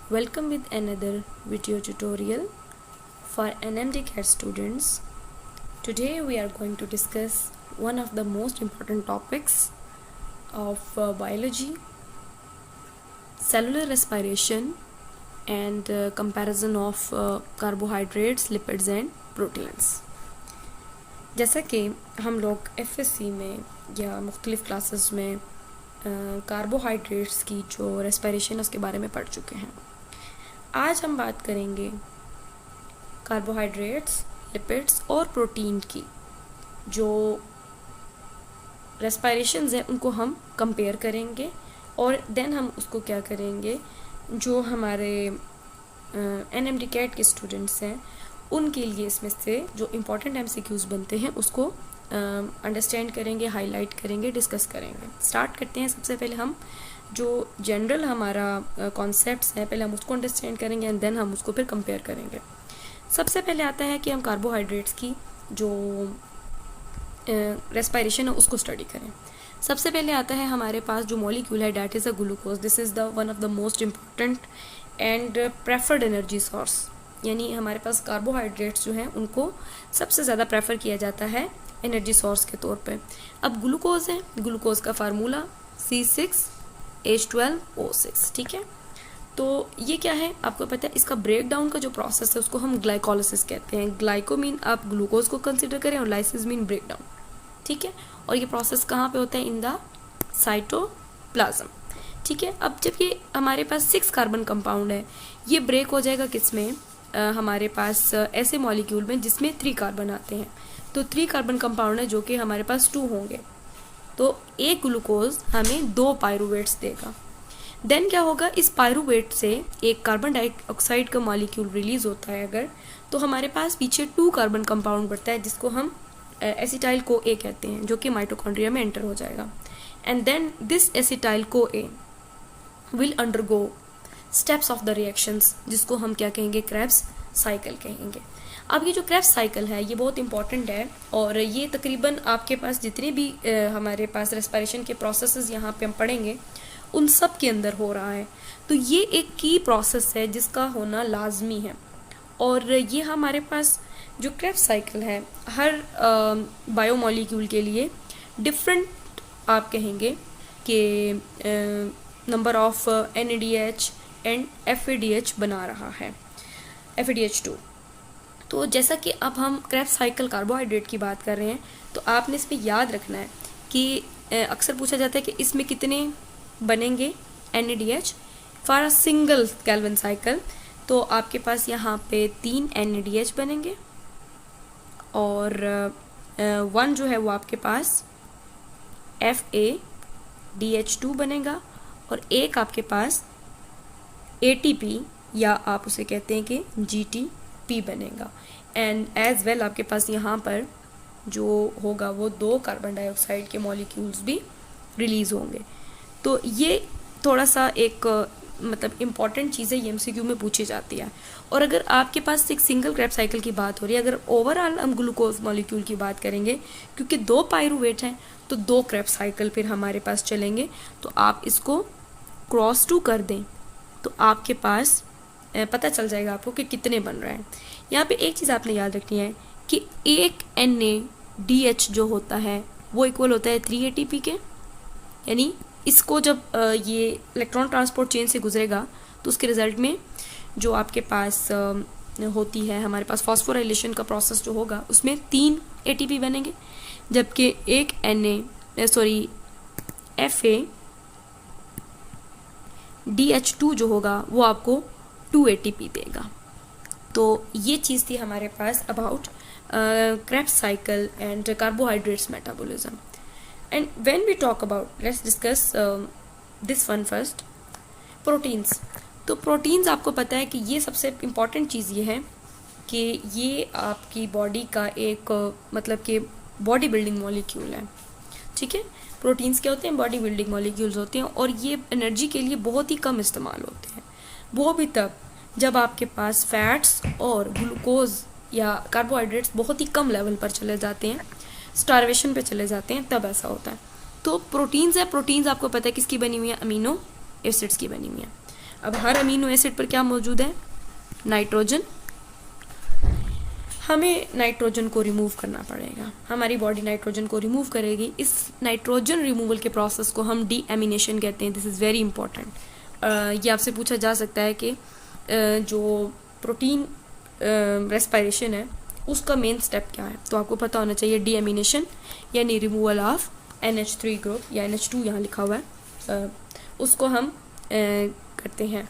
Welcome with another video tutorial for NMD CAT students. Today we are going to discuss one of the most important topics of biology, cellular respiration and comparison of carbohydrates, lipids and proteins. जैसा कि हम लोग FSC में या मुख्तलिफ classes में carbohydrates की जो रेस्पिरेशन उसके बारे में पढ़ चुके हैं। आज हम बात करेंगे कार्बोहाइड्रेट्स, लिपिड्स और प्रोटीन की जो रेस्पिरेशंस हैं उनको हम कंपेयर करेंगे और देन हम उसको क्या करेंगे, जो हमारे NMD CAT के स्टूडेंट्स हैं उनके लिए इसमें से जो इम्पोर्टेंट MCQs बनते हैं उसको अंडरस्टैंड करेंगे, हाईलाइट करेंगे, डिस्कस करेंगे। स्टार्ट करते हैं। सबसे पहले हम जो जनरल हमारा कॉन्सेप्ट्स हैं पहले हम उसको अंडरस्टैंड करेंगे एंड देन हम उसको फिर कंपेयर करेंगे। सबसे पहले आता है कि हम कार्बोहाइड्रेट्स की जो रेस्पिरेशन है उसको स्टडी करें। सबसे पहले आता है हमारे पास जो मॉलिक्यूल है that is a glucose. This is the one of the most important and preferred energy source, यानी हमारे पास कार्बोहाइड्रेट्स जो हैं उनको सबसे ज़्यादा प्रेफर किया जाता है एनर्जी सोर्स के तौर पे। अब ग्लूकोज है, ग्लूकोज का फार्मूला C6H12O6, ठीक है। तो ये क्या है आपको पता है, इसका ब्रेक डाउन का जो प्रोसेस है उसको हम ग्लाइकोलिसिस कहते हैं। ग्लाइको मीन आप ग्लूकोज को कंसिडर करें और लाइसिस मीन ब्रेक डाउन, ठीक है। और ये प्रोसेस कहाँ पे होता है, इन द साइटोप्लाज्म, ठीक है। अब जब ये हमारे पास 6 कार्बन कंपाउंड है, ये ब्रेक हो जाएगा किसमें, हमारे पास ऐसे मॉलिक्यूल में जिसमें 3 कार्बन आते हैं। तो 3 कार्बन कंपाउंड है जो कि हमारे पास 2 होंगे, तो एक ग्लूकोज हमें 2 पायरुवेट्स देगा। देन क्या होगा, इस पायरुवेट से एक कार्बन डाइऑक्साइड का मॉलिक्यूल रिलीज होता है अगर, तो हमारे पास पीछे 2 कार्बन कंपाउंड बढ़ता है जिसको हम एसिटाइल को ए कहते हैं, जो कि माइटोकॉन्ड्रिया में एंटर हो जाएगा। And then this acetyl CoA will undergo steps of the reactions, जिसको हम क्या कहेंगे, क्रेब्स साइकिल कहेंगे। अब ये जो क्रेब्स साइकिल है ये बहुत इंपॉर्टेंट है और ये तकरीबन आपके पास जितने भी हमारे पास रेस्पिरेशन के प्रोसेसेस यहाँ पे हम पढ़ेंगे उन सब के अंदर हो रहा है। तो ये एक की प्रोसेस है जिसका होना लाजमी है। और ये हमारे पास जो क्रेब्स साइकिल है हर बायोमोलिक्यूल के लिए डिफरेंट आप कहेंगे कि number of NADH and FADH बना रहा है, FADH2। तो जैसा कि अब हम क्रेब्स साइकिल कार्बोहाइड्रेट की बात कर रहे हैं तो आपने इसमें याद रखना है कि अक्सर पूछा जाता है कि इसमें कितने बनेंगे NADH for a single Calvin cycle. तो आपके पास यहाँ पे 3 NADH बनेंगे और 1 जो है वो आपके पास FADH2 बनेगा और एक आपके पास ATP या आप उसे कहते हैं कि GTP बनेगा। एंड एज वेल आपके पास यहाँ पर जो होगा वो 2 कार्बन डाइऑक्साइड के मॉलिक्यूल्स भी रिलीज होंगे। तो ये थोड़ा सा एक मतलब इम्पॉर्टेंट चीज़ है, ये MCQ में पूछी जाती है। और अगर आपके पास एक सिंगल क्रेब साइकिल की बात हो रही है, अगर ओवरऑल हम ग्लूकोज मॉलिक्यूल की बात करेंगे, क्योंकि 2 पायरुवेट हैं तो 2 क्रेब साइकिल फिर हमारे पास चलेंगे। तो आप इसको क्रॉस 2 कर दें तो आपके पास पता चल जाएगा आपको कि कितने बन रहे हैं। यहाँ पे एक चीज़ आपने याद रखनी है कि एक NADH जो होता है वो इक्वल होता है 3 ATP के, यानी इसको जब ये इलेक्ट्रॉन ट्रांसपोर्ट चेन से गुजरेगा तो उसके रिजल्ट में जो आपके पास होती है, हमारे पास फॉस्फोराइलेशन का प्रोसेस जो होगा उसमें 3 ATP बनेंगे, जबकि एक FADH2 जो होगा वो आपको 2 ATP देगा। तो ये चीज़ थी हमारे पास about Krebs cycle and carbohydrates metabolism. And when we talk about, let's discuss this one first, proteins. तो प्रोटीन्स आपको पता है कि ये सबसे इम्पॉर्टेंट चीज़ ये है कि ये आपकी बॉडी का एक मतलब कि बॉडी बिल्डिंग मॉलिक्यूल है, ठीक है। प्रोटीन्स क्या होते हैं, बॉडी बिल्डिंग मॉलिक्यूल्स होते हैं और ये एनर्जी के लिए बहुत ही कम इस्तेमाल होते हैं। वो भी तब जब आपके पास फैट्स और ग्लूकोज या कार्बोहाइड्रेट्स बहुत ही कम लेवल पर चले जाते हैं, स्टार्वेशन पे चले जाते हैं, तब ऐसा होता है। तो प्रोटीन्स है, प्रोटीन्स आपको पता है किसकी बनी हुई है, अमीनो एसिड्स की बनी हुई है। अब हर अमीनो एसिड पर क्या मौजूद है? नाइट्रोजन। हमें नाइट्रोजन को रिमूव करना पड़ेगा, हमारी बॉडी नाइट्रोजन को रिमूव करेगी। इस नाइट्रोजन रिमूवल के प्रोसेस को हम डीएमिनेशन कहते हैं। This is very important. ये आपसे पूछा जा सकता है कि जो प्रोटीन रेस्पिरेशन है उसका मेन स्टेप क्या है, तो आपको पता होना चाहिए डीएमिनेशन यानी रिमूवल ऑफ NH3 ग्रुप या NH2 यहाँ लिखा हुआ है, उसको हम करते हैं।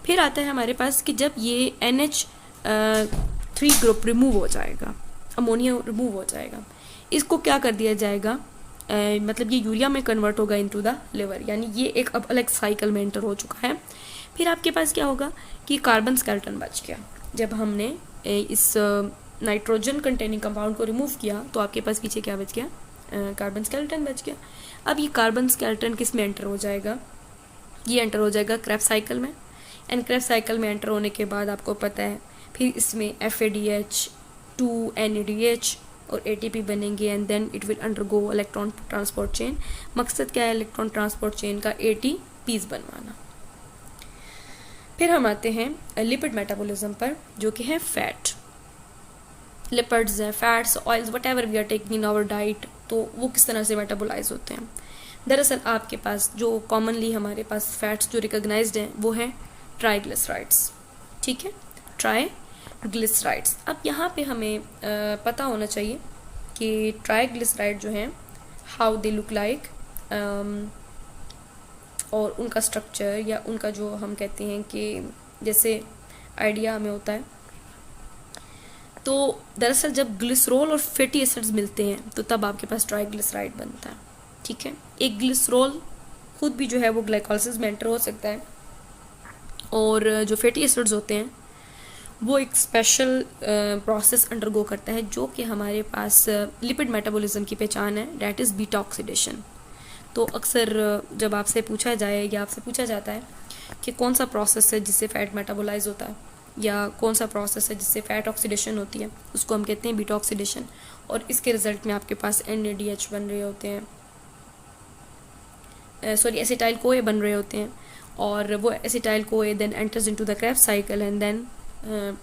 फिर आता है हमारे पास कि जब ये NH3 ग्रुप रिमूव हो जाएगा, अमोनिया रिमूव हो जाएगा, इसको क्या कर दिया जाएगा, मतलब ये यूरिया में कन्वर्ट होगा इनटू द लिवर, यानी ये एक अब अलग साइकिल में एंटर हो चुका है। फिर आपके पास क्या होगा कि कार्बन स्केलेटन बच गया। जब हमने इस नाइट्रोजन कंटेनिंग कंपाउंड को रिमूव किया तो आपके पास पीछे क्या बच गया, कार्बन स्केलेटन बच गया। अब ये कार्बन स्केलेटन किस में एंटर हो जाएगा, ये एंटर हो जाएगा क्रेब्स साइकिल में। एंड क्रेब्स साइकिल में एंटर होने के बाद आपको पता है फिर इसमें FADH, 2 NADH और ATP बनेंगे and then it will undergo electron transport chain. मकसद क्या है इलेक्ट्रॉन ट्रांसपोर्ट चेन का, ATPs बनवाना। फिर हम आते हैं लिपिड मेटाबॉलिज्म पर, जो कि है फैट। लिपिड्स हैं, fats, oils, whatever we are taking in our diet, तो वो किस तरह से मेटाबोलाइज होते हैं। दरअसल आपके पास जो कॉमनली हमारे पास फैट्स जो रिकॉग्नाइज्ड हैं वो है ट्राइग्लिसराइड्स, ठीक है, ट्राइग्लिसराइड्स। अब यहाँ पे हमें पता होना चाहिए कि ट्राइग्लिसराइड जो हैं हाउ दे लुक लाइक, और उनका स्ट्रक्चर या उनका जो हम कहते हैं कि जैसे आइडिया हमें होता है। तो दरअसल जब ग्लिसरॉल और फैटी एसिड्स मिलते हैं तो तब आपके पास ट्राइग्लिसराइड बनता है, ठीक है। एक ग्लिसरॉल खुद भी जो है वो ग्लाइकोलाइसिस में एंटर हो सकता है, और जो फैटी एसिड्स होते हैं वो एक स्पेशल प्रोसेस अंडरगो करता है जो कि हमारे पास लिपिड मेटाबॉलिज्म की पहचान है, डैट इज़ बीटा ऑक्सीडेशन। तो अक्सर जब आपसे पूछा जाए या आपसे पूछा जाता है कि कौन सा प्रोसेस है जिससे फैट मेटाबोलाइज होता है या कौन सा प्रोसेस है जिससे फैट ऑक्सीडेशन होती है, उसको हम कहते हैं बीटा ऑक्सीडेशन। और इसके रिजल्ट में आपके पास NADH बन रहे होते हैं, एसिटाइल कोए बन रहे होते हैं, और वो acetyl CoA then enters into the Krebs cycle and then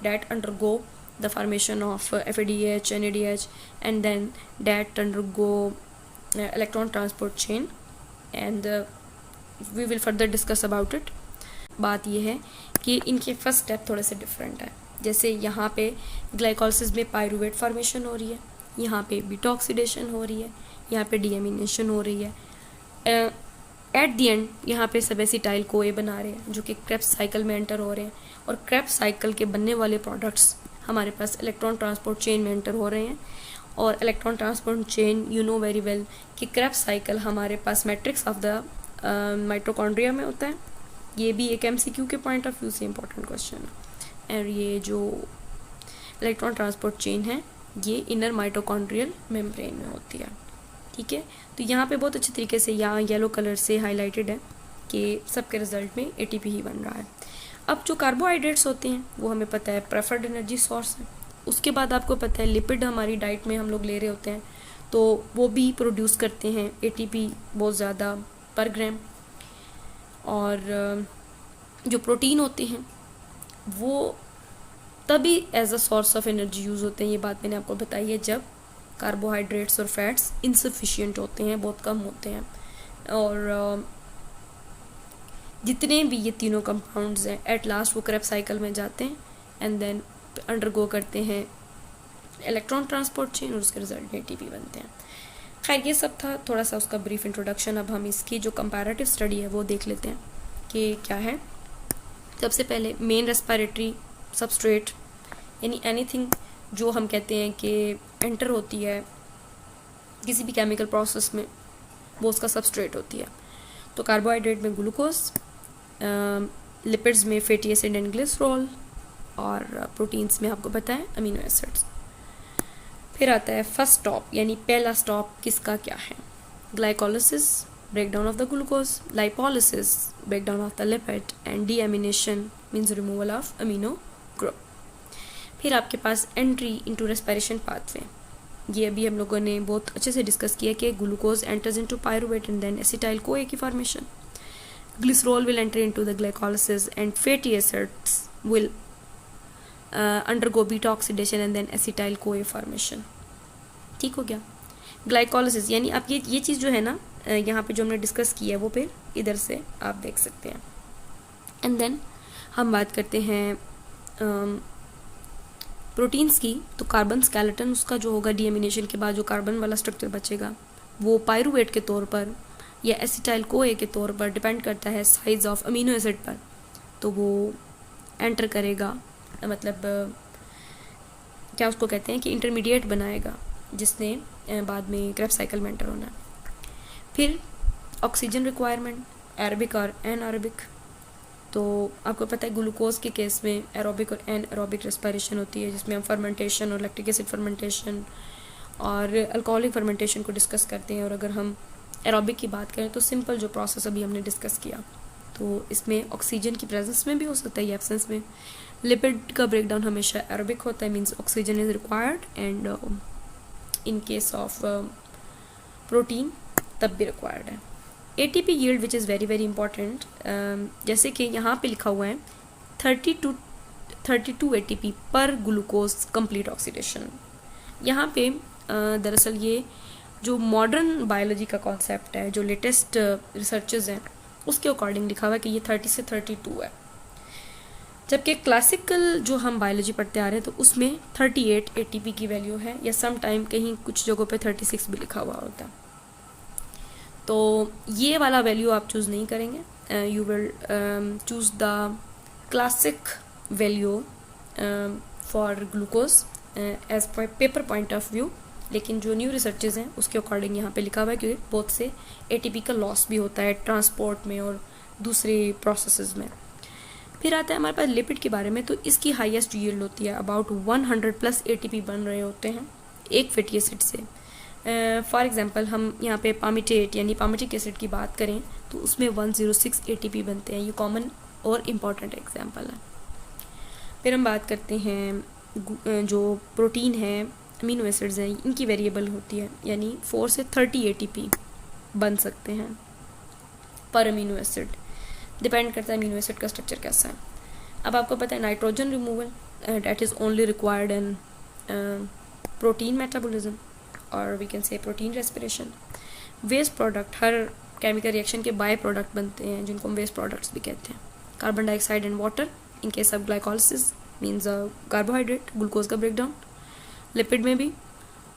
that undergo the formation of FADH, NADH, and then that undergo electron transport chain, and we will further discuss about it. बात ये है कि इनके first step थोड़े से different है। जैसे यहाँ पे ग्लाइकोलाइसिस में पायरुवेट फॉर्मेशन हो रही है, यहाँ पे बीटा ऑक्सीडेशन हो रही है, यहाँ पे डीएमिनेशन हो रही है। एट दी एंड यहाँ पे सब एसिटाइल कोए बना रहे हैं जो कि क्रेब्स साइकिल में एंटर हो रहे हैं, और क्रेब्स साइकिल के बनने वाले प्रोडक्ट्स हमारे पास इलेक्ट्रॉन ट्रांसपोर्ट चेन में एंटर हो रहे हैं। और electron transport chain you know very well कि क्रेब्स साइकिल हमारे पास मैट्रिक्स ऑफ द माइटोकॉन्ड्रिया में होता है। ये भी एक MCQ के पॉइंट ऑफ व्यू से इंपॉर्टेंट क्वेश्चन है। और ये जो इलेक्ट्रॉन ट्रांसपोर्ट चेन है ये इनर माइटोकॉन्ड्रियल मेम्ब्रेन में होती है, ठीक है। तो यहाँ पे बहुत अच्छे तरीके से यहाँ येलो कलर से हाईलाइटेड है कि सबके रिजल्ट में ATP ही बन रहा है। अब जो कार्बोहाइड्रेट्स होते हैं वो हमें पता है प्रेफर्ड एनर्जी सोर्स है। उसके बाद आपको पता है लिपिड हमारी डाइट में हम लोग ले रहे होते हैं तो वो भी प्रोड्यूस करते हैं ATP बहुत ज़्यादा पर ग्राम। और जो प्रोटीन होते हैं वो तभी as a source of energy use होते हैं, ये बात मैंने आपको बताई है, जब कार्बोहाइड्रेट्स और फैट्स इनसफिशिएंट होते हैं, बहुत कम होते हैं। और जितने भी ये तीनों कंपाउंड्स हैं एट लास्ट वो क्रेब्स साइकिल में जाते हैं एंड देन अंडरगो करते हैं इलेक्ट्रॉन ट्रांसपोर्ट चेन, और उसके रिजल्ट में ATP बनते हैं। खैर ये सब था थोड़ा सा उसका ब्रीफ इंट्रोडक्शन। अब हम इसकी जो कंपैरेटिव स्टडी है वो देख लेते हैं कि क्या है। सबसे पहले मेन रेस्पिरेटरी सबस्ट्रेट यानी एनीथिंग जो हम कहते हैं कि एंटर होती है किसी भी केमिकल प्रोसेस में, वो उसका सबस्ट्रेट होती है। तो कार्बोहाइड्रेट में ग्लूकोज, लिपिड्स में फैटी एसिड एंड ग्लिसरॉल, और प्रोटीन्स में आपको पता है अमीनो एसिड्स। फिर आता है फर्स्ट स्टॉप यानी पहला स्टॉप किसका क्या है, glycolysis breakdown of the glucose, lipolysis breakdown of the lipid, and deamination means removal of amino group. फिर आपके पास एंट्री इनटू रेस्पिरेशन पाथवे ये अभी हम लोगों ने बहुत अच्छे से डिस्कस किया कि glucose enters into pyruvate and then acetyl CoA की formation. Glycerol will enter into the glycolysis and fatty acids will undergo beta oxidation and then acetyl CoA formation. ठीक हो गया. ग्लाइकोलिसिस यानी आप ये चीज़ जो है ना यहाँ पे जो हमने डिस्कस किया है वो फिर इधर से आप देख सकते हैं. एंड देन हम बात करते हैं प्रोटीन्स की. तो कार्बन स्केलेटन उसका जो होगा डीएमिनेशन के बाद जो कार्बन वाला स्ट्रक्चर बचेगा वो पायरूवेट के तौर पर या एसिटाइल CoA के तौर पर डिपेंड करता है साइज ऑफ अमीनो एसिड पर. तो वो एंटर करेगा, मतलब क्या उसको कहते हैं कि इंटरमीडिएट बनाएगा जिसने बाद में क्रेब्स साइकिल में एंटर होना है. फिर ऑक्सीजन रिक्वायरमेंट एरोबिक और एनएरोबिक. तो आपको पता है ग्लूकोज के केस में एरोबिक और एनएरोबिक रेस्पिरेशन होती है जिसमें हम फर्मेंटेशन और लैक्टिक एसिड फर्मेंटेशन और अल्कोहलिक फर्मेंटेशन को डिस्कस करते हैं. और अगर हम एरोबिक की बात करें तो सिंपल जो प्रोसेस अभी हमने डिस्कस किया, तो इसमें ऑक्सीजन की प्रेजेंस में भी हो सकता है या एब्सेंस में. लिपिड का ब्रेकडाउन हमेशा एरोबिक होता है, means oxygen is required, and in case of protein तब भी रिक्वायर्ड है. ATP yield which is very very important, जैसे कि यहाँ पे लिखा हुआ है 32 एटीपी पर ग्लूकोज कंप्लीट ऑक्सीडेशन. यहाँ पे दरअसल ये जो मॉडर्न बायोलॉजी का कॉन्सेप्ट है, जो लेटेस्ट रिसर्चेस हैं उसके अकॉर्डिंग लिखा हुआ है कि ये 30 से 32 है. जबकि क्लासिकल जो हम बायोलॉजी पढ़ते आ रहे हैं तो उसमें 38 एटीपी की वैल्यू है, या सम टाइम कहीं कुछ जगहों पे 36 भी लिखा हुआ होता है. तो ये वाला वैल्यू आप चूज़ नहीं करेंगे, you will choose the classic value for glucose as per paper point of view. लेकिन जो न्यू रिसर्चेज हैं उसके अकॉर्डिंग यहाँ पे लिखा हुआ है कि बहुत से एटीपी का लॉस भी होता है ट्रांसपोर्ट में और दूसरे प्रोसेसेस में. फिर आता है हमारे पास लिपिड के बारे में. तो इसकी हाईएस्ट यील्ड होती है, अबाउट 100+ एटीपी बन रहे होते हैं एक फैटी एसिड से. फॉर एग्जांपल हम यहाँ पे पामिटेट यानी पामिटिक एसिड की बात करें तो उसमें 106 एटीपी बनते हैं. ये कॉमन और इम्पॉर्टेंट एग्जांपल है. फिर हम बात करते हैं जो प्रोटीन है, अमीनो एसिड्स हैं, इनकी वेरिएबल होती है, यानी 4 से 30 एटीपी बन सकते हैं पर अमीनो एसिड. डिपेंड करता है अमीनो एसिड का स्ट्रक्चर कैसा है. अब आपको पता है nitrogen removal that is only required in protein metabolism और we can say protein respiration. Waste product, हर केमिकल रिएक्शन के बाय प्रोडक्ट बनते हैं जिनको हम वेस्ट प्रोडक्ट्स भी कहते हैं. Carbon dioxide and water in case of glycolysis means carbohydrate, glucose का ब्रेकडाउन. लिपिड में भी,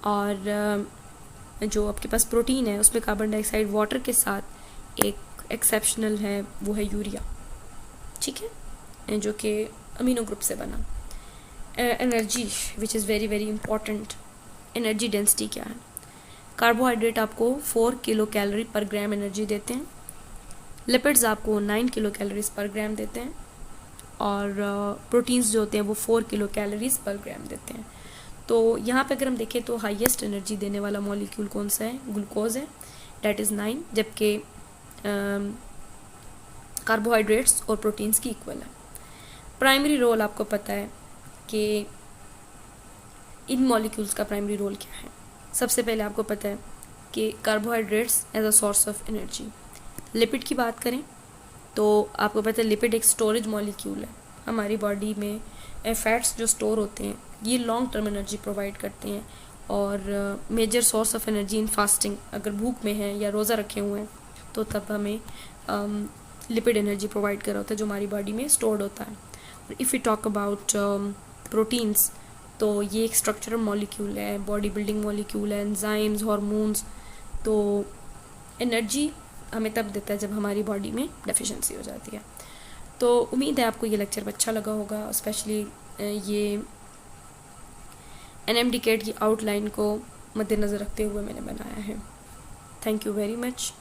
और जो आपके पास प्रोटीन है उसमें कार्बन डाइऑक्साइड वाटर के साथ एक एक्सेप्शनल है वो है यूरिया. ठीक है, जो कि अमीनो ग्रुप से बना. Energy which is very very important. Energy density क्या है? कार्बोहाइड्रेट आपको 4 किलो कैलोरी पर ग्राम एनर्जी देते हैं. लिपिड्स आपको 9 किलो कैलोरीज पर ग्राम देते हैं. और प्रोटीन्स जो होते हैं वो 4 किलो कैलोरीज पर ग्राम देते हैं. तो यहाँ पे अगर हम देखें तो हाईएस्ट एनर्जी देने वाला मॉलिक्यूल कौन सा है? ग्लूकोज है, डेट इज़ 9, जबकि कार्बोहाइड्रेट्स और प्रोटीन्स की इक्वल है. प्राइमरी रोल आपको पता है कि इन मॉलिक्यूल्स का प्राइमरी रोल क्या है. सबसे पहले आपको पता है कि carbohydrates as a source of energy. Lipid की बात करें तो आपको पता है लिपिड एक स्टोरेज मॉलिक्यूल है. हमारी बॉडी में फैट्स जो स्टोर होते हैं ये लॉन्ग टर्म एनर्जी प्रोवाइड करते हैं और major source of energy in fasting. अगर भूख में है या रोज़ा रखे हुए हैं तो तब हमें लिपिड एनर्जी प्रोवाइड कर रहा होता है जो हमारी बॉडी में स्टोर्ड होता है. और if you talk about proteins तो ये एक स्ट्रक्चरल मॉलिक्यूल है, बॉडी बिल्डिंग मॉलिक्यूल है, एंजाइम्स, हार्मोन्स. तो एनर्जी हमें तब देता है जब हमारी बॉडी में डेफिशिएंसी हो जाती है. तो उम्मीद है आपको ये लेक्चर अच्छा लगा होगा. स्पेशली ये NMDCAT की आउटलाइन को मद्देनज़र रखते हुए मैंने बनाया है. Thank you very much.